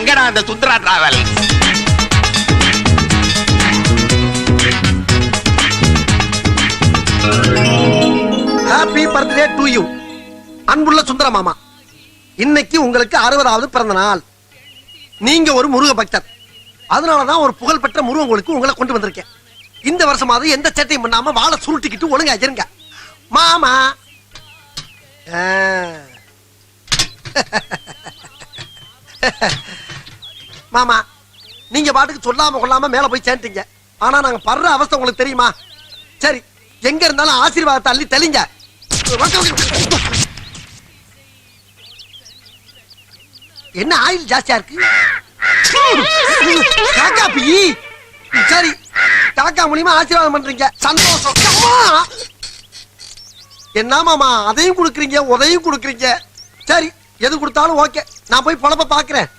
எங்கடா அந்த Sundara travel? Happy birthday to you அன்புள்ள சுந்தர மாமா. இன்னைக்கு உங்களுக்கு 60வது பிறந்த நாள். நீங்க ஒரு முருக பக்தர். அதனாலதான் ஒரு புகழ்பெற்ற முருகன் கோயிலுக்கு உங்களை கொண்டு வந்திருக்கேன். இந்த வருஷமாவது எந்த சேட்டையும் பண்ணாம வாழை சுருட்டிக்கிட்டு ஒழுங்கா இருங்க மாமா. மாமா, நீங்க பாட்டுக்கு சொல்லாம கொள்ளாம மேல போய் சேர்ந்தீங்க. ஆனா நாங்க படுற அவஸ்தை உங்களுக்கு தெரியுமா? சரி, எங்க இருந்தாலும் ஆசீர்வாதத்தை அள்ளி தெளிங்க. என்ன ஆயில் ஜாஸ்தியா இருக்கு? காக்கா பீ. சரி, காக்கா மூலியமா ஆசீர்வாதம் பண்றீங்க, சந்தோஷம். என்ன மாமா, அதையும் கொடுக்குறீங்க உதையும் கொடுக்குறீங்க. சரி, எது கொடுத்தாலும் ஓகே. நான் போய் பொழப்ப பாக்குறேன்.